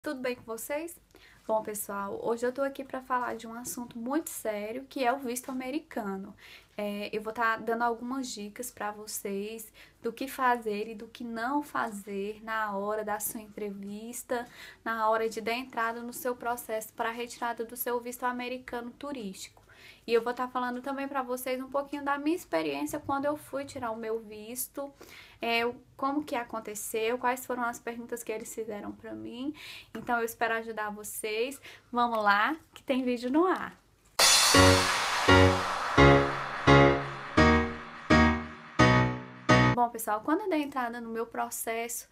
Tudo bem com vocês? Bom, pessoal, hoje eu tô aqui para falar de um assunto muito sério, que é o visto americano. Eu vou estar dando algumas dicas para vocês do que fazer e do que não fazer na hora da sua entrevista, na hora de dar entrada no seu processo para a retirada do seu visto americano turístico. E eu vou estar falando também para vocês um pouquinho da minha experiência quando eu fui tirar o meu visto, como que aconteceu, quais foram as perguntas que eles fizeram para mim. Então eu espero ajudar vocês. Vamos lá, que tem vídeo no ar. Bom, pessoal, quando eu dei entrada no meu processo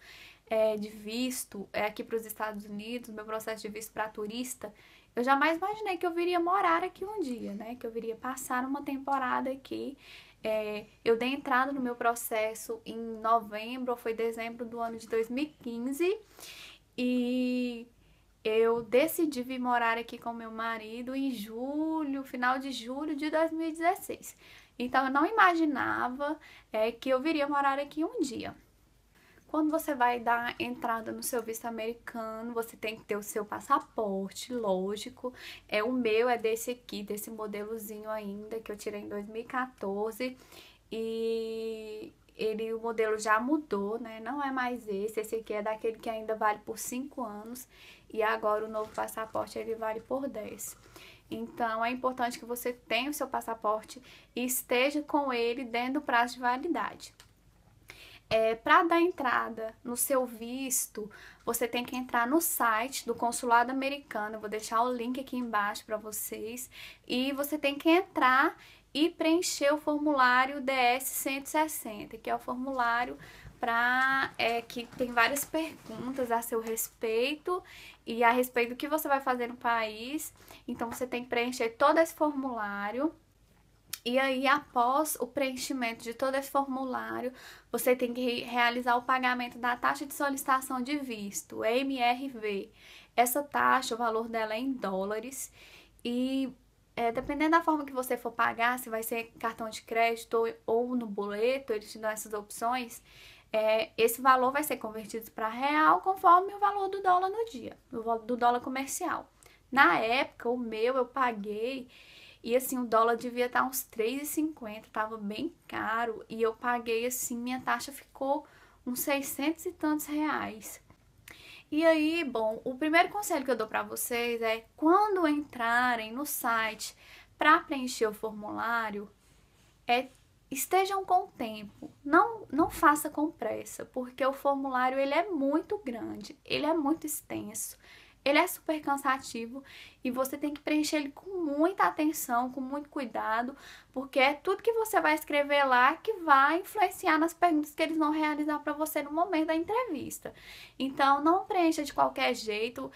de visto aqui para os Estados Unidos, meu processo de visto para turista, eu jamais imaginei que eu viria morar aqui um dia, né? Que eu viria passar uma temporada aqui. Eu dei entrada no meu processo em novembro, ou foi dezembro do ano de 2015, e eu decidi vir morar aqui com meu marido em julho, final de julho de 2016. Então eu não imaginava que eu viria morar aqui um dia. Quando você vai dar entrada no seu visto americano, você tem que ter o seu passaporte, lógico. O meu é desse aqui, desse modelozinho ainda, que eu tirei em 2014. E o modelo já mudou, né? Não é mais esse. Esse aqui é daquele que ainda vale por 5 anos. E agora o novo passaporte, ele vale por 10. Então, é importante que você tenha o seu passaporte e esteja com ele dentro do prazo de validade. Para dar entrada no seu visto, você tem que entrar no site do consulado americano. Eu vou deixar o link aqui embaixo para vocês. E você tem que entrar e preencher o formulário DS-160, que é o formulário que tem várias perguntas a seu respeito e a respeito do que você vai fazer no país. Então, você tem que preencher todo esse formulário. E aí, após o preenchimento de todo esse formulário, você tem que realizar o pagamento da taxa de solicitação de visto, MRV. Essa taxa, o valor dela é em dólares e dependendo da forma que você for pagar, se vai ser cartão de crédito ou no boleto, eles te dão essas opções, esse valor vai ser convertido para real conforme o valor do dólar no dia, do dólar comercial. Na época, o meu eu paguei. E assim, o dólar devia estar uns 3,50, tava bem caro. E eu paguei assim, minha taxa ficou uns 600 e tantos reais. E aí, bom, o primeiro conselho que eu dou pra vocês é quando entrarem no site para preencher o formulário, estejam com tempo. Não faça com pressa, porque o formulário ele é muito grande, ele é muito extenso. Ele é super cansativo e você tem que preencher ele com muita atenção, com muito cuidado, porque é tudo que você vai escrever lá que vai influenciar nas perguntas que eles vão realizar para você no momento da entrevista. Então, não preencha de qualquer jeito,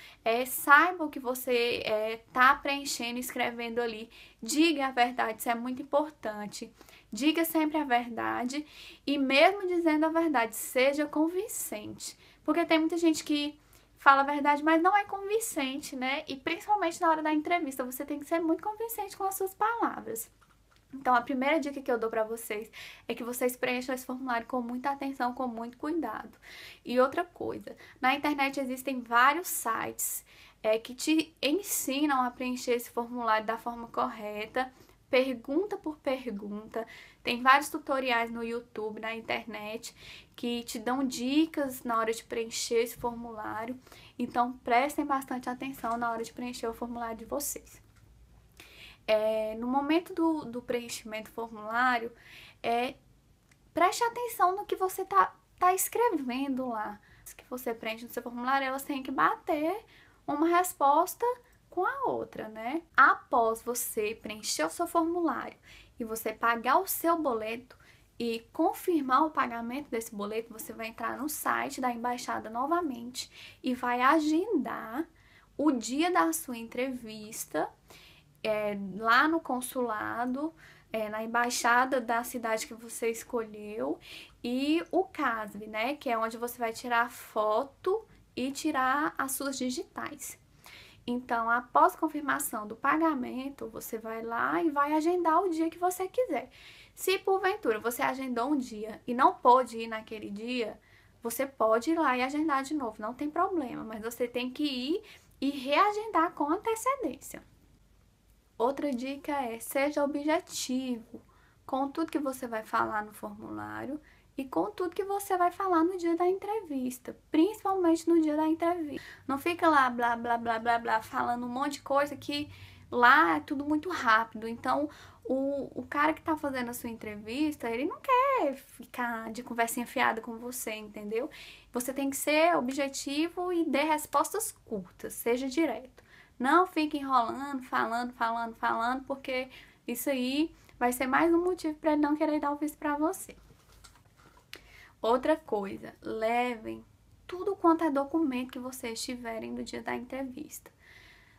saiba o que você tá preenchendo, escrevendo ali, diga a verdade, isso é muito importante. Diga sempre a verdade e mesmo dizendo a verdade, seja convincente, porque tem muita gente que fala a verdade, mas não é convincente, né? E principalmente na hora da entrevista, você tem que ser muito convincente com as suas palavras. Então, a primeira dica que eu dou pra vocês é que vocês preencham esse formulário com muita atenção, com muito cuidado. E outra coisa, na internet existem vários sites que te ensinam a preencher esse formulário da forma correta, pergunta por pergunta. Tem vários tutoriais no YouTube, na internet, que te dão dicas na hora de preencher esse formulário. Então, prestem bastante atenção na hora de preencher o formulário de vocês. No momento do preenchimento do formulário, preste atenção no que você tá escrevendo lá. As que você preenche no seu formulário, elas têm que bater uma resposta com a outra, né? Após você preencher o seu formulário e você pagar o seu boleto e confirmar o pagamento desse boleto, você vai entrar no site da embaixada novamente e vai agendar o dia da sua entrevista lá no consulado, na embaixada da cidade que você escolheu, e o CASV, né, que é onde você vai tirar a foto e tirar as suas digitais. Então, após confirmação do pagamento, você vai lá e vai agendar o dia que você quiser. Se porventura você agendou um dia e não pôde ir naquele dia, você pode ir lá e agendar de novo, não tem problema, mas você tem que ir e reagendar com antecedência. Outra dica é: seja objetivo com tudo que você vai falar no formulário e com tudo que você vai falar no dia da entrevista, principalmente no dia da entrevista. Não fica lá blá blá blá blá blá falando um monte de coisa que lá é tudo muito rápido. Então, o cara que tá fazendo a sua entrevista, ele não quer ficar de conversinha fiada com você, entendeu? Você tem que ser objetivo e dê respostas curtas, seja direto. Não fique enrolando, falando, porque isso aí vai ser mais um motivo para ele não querer dar o visto para você. Outra coisa, levem tudo quanto é documento que vocês tiverem no dia da entrevista.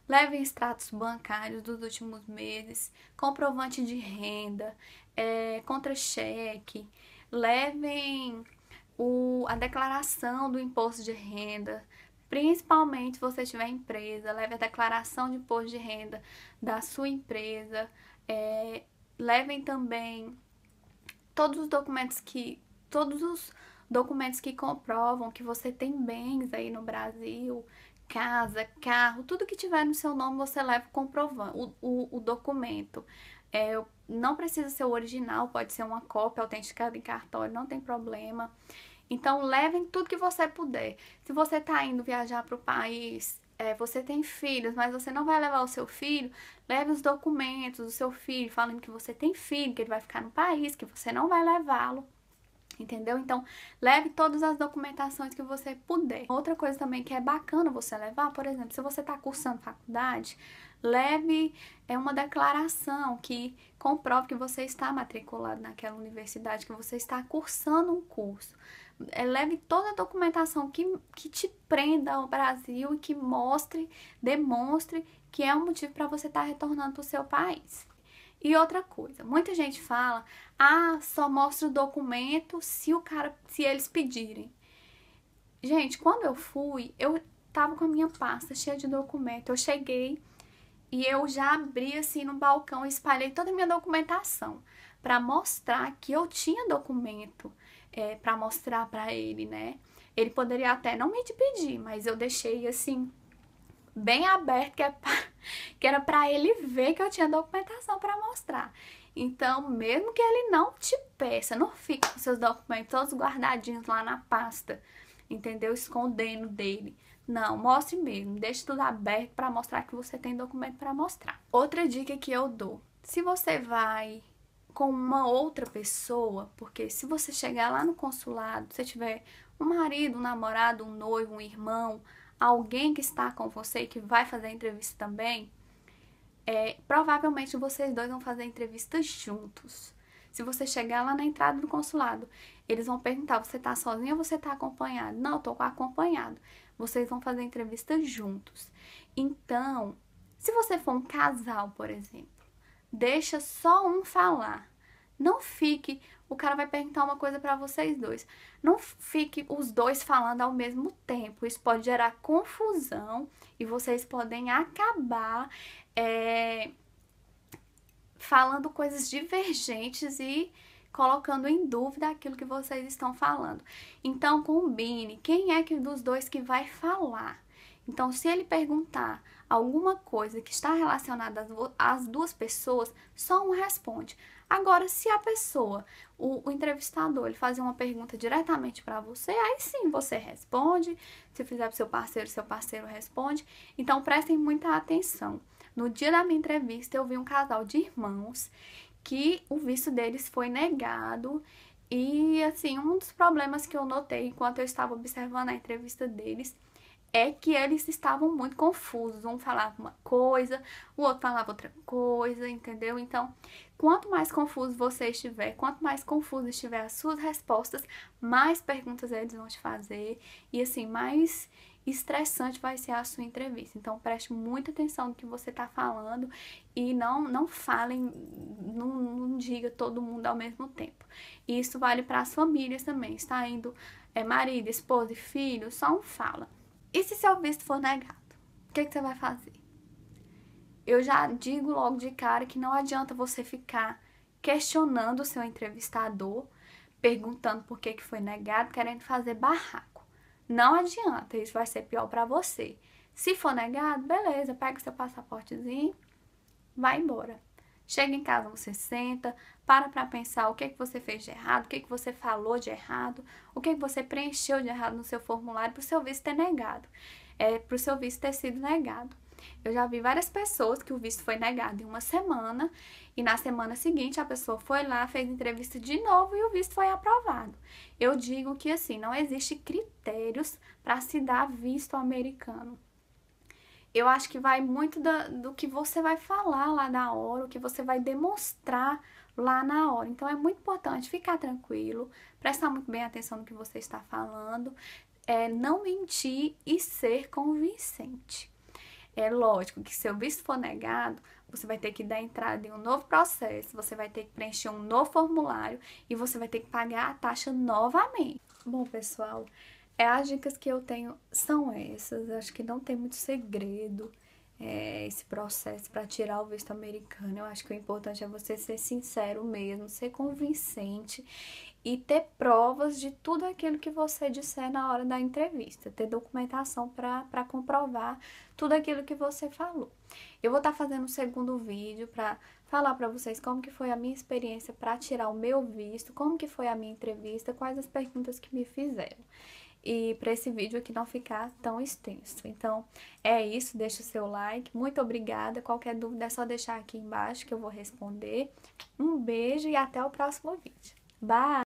Levem extratos bancários dos últimos meses, comprovante de renda, contra-cheque. Levem a declaração do imposto de renda. Principalmente se você tiver empresa, leve a declaração de imposto de renda da sua empresa. Levem também todos os documentos que comprovam que você tem bens aí no Brasil, casa, carro, tudo que tiver no seu nome você leva comprovando o documento. Não precisa ser o original, pode ser uma cópia autenticada em cartório, não tem problema. Então, levem tudo que você puder. Se você está indo viajar para o país, você tem filhos, mas você não vai levar o seu filho, leve os documentos do seu filho, falando que você tem filho, que ele vai ficar no país, que você não vai levá-lo. Entendeu? Então, leve todas as documentações que você puder. Outra coisa também que é bacana você levar, por exemplo, se você está cursando faculdade, leve uma declaração que comprove que você está matriculado naquela universidade, que você está cursando um curso. Leve toda a documentação que te prenda ao Brasil e que demonstre que é um motivo para você estar retornando para o seu país. E outra coisa, muita gente fala, só mostra o documento se eles pedirem. Gente, quando eu fui, eu tava com a minha pasta cheia de documento. Eu cheguei e eu já abri assim no balcão e espalhei toda a minha documentação para mostrar que eu tinha documento para mostrar para ele, né? Ele poderia até não me pedir, mas eu deixei assim bem aberto, que era para ele ver que eu tinha documentação para mostrar. Então, mesmo que ele não te peça, não fique com seus documentos todos guardadinhos lá na pasta, entendeu? Escondendo dele. Não, mostre mesmo, deixe tudo aberto para mostrar que você tem documento para mostrar. Outra dica que eu dou: se você vai com uma outra pessoa, porque se você chegar lá no consulado, se tiver um marido, um namorado, um noivo, um irmão, alguém que está com você e que vai fazer a entrevista também, provavelmente vocês dois vão fazer a entrevista juntos. Se você chegar lá na entrada do consulado, eles vão perguntar: você tá sozinho ou você tá acompanhado? Não, eu tô acompanhado. Vocês vão fazer a entrevista juntos. Então, se você for um casal, por exemplo, deixa só um falar. Não fique, o cara vai perguntar uma coisa para vocês dois. Não fique os dois falando ao mesmo tempo. Isso pode gerar confusão e vocês podem acabar falando coisas divergentes e colocando em dúvida aquilo que vocês estão falando. Então, combine quem é que dos dois que vai falar. Então, se ele perguntar alguma coisa que está relacionada às duas pessoas, só um responde. Agora, se a pessoa, o entrevistador, ele fazer uma pergunta diretamente para você, aí sim você responde. Se fizer para seu parceiro responde. Então, prestem muita atenção. No dia da minha entrevista, eu vi um casal de irmãos que o visto deles foi negado. E, assim, um dos problemas que eu notei enquanto eu estava observando a entrevista deles é que eles estavam muito confusos. Um falava uma coisa, o outro falava outra coisa, entendeu? Então, quanto mais confuso você estiver, quanto mais confuso estiver as suas respostas, mais perguntas eles vão te fazer e, assim, mais estressante vai ser a sua entrevista. Então, preste muita atenção no que você está falando e não falem, não diga todo mundo ao mesmo tempo. E isso vale para as famílias também. Está indo marido, esposa e filho, só um fala. E se seu visto for negado? O que você vai fazer? Eu já digo logo de cara que não adianta você ficar questionando o seu entrevistador, perguntando por que foi negado, querendo fazer barraco. Não adianta, isso vai ser pior para você. Se for negado, beleza, pega seu passaportezinho, vai embora. Chega em casa, você senta, para pensar o que você fez de errado, o que você falou de errado, o que você preencheu de errado no seu formulário para o seu visto ter negado, para o seu visto ter sido negado. Eu já vi várias pessoas que o visto foi negado em uma semana e na semana seguinte a pessoa foi lá, fez entrevista de novo e o visto foi aprovado. Eu digo que assim, não existe critérios para se dar visto americano. Eu acho que vai muito do que você vai falar lá na hora, o que você vai demonstrar lá na hora. Então é muito importante ficar tranquilo, prestar muito bem atenção no que você está falando, não mentir e ser convincente. É lógico que se o visto for negado, você vai ter que dar entrada em um novo processo, você vai ter que preencher um novo formulário e você vai ter que pagar a taxa novamente. Bom, pessoal, as dicas que eu tenho são essas. Eu acho que não tem muito segredo esse processo para tirar o visto americano. Eu acho que o importante é você ser sincero mesmo, ser convincente e ter provas de tudo aquilo que você disser na hora da entrevista, ter documentação para comprovar tudo aquilo que você falou. Eu vou estar fazendo um segundo vídeo para falar para vocês como que foi a minha experiência para tirar o meu visto, como que foi a minha entrevista, quais as perguntas que me fizeram. E para esse vídeo aqui não ficar tão extenso. Então, é isso, deixa o seu like. Muito obrigada. Qualquer dúvida é só deixar aqui embaixo que eu vou responder. Um beijo e até o próximo vídeo. Bye!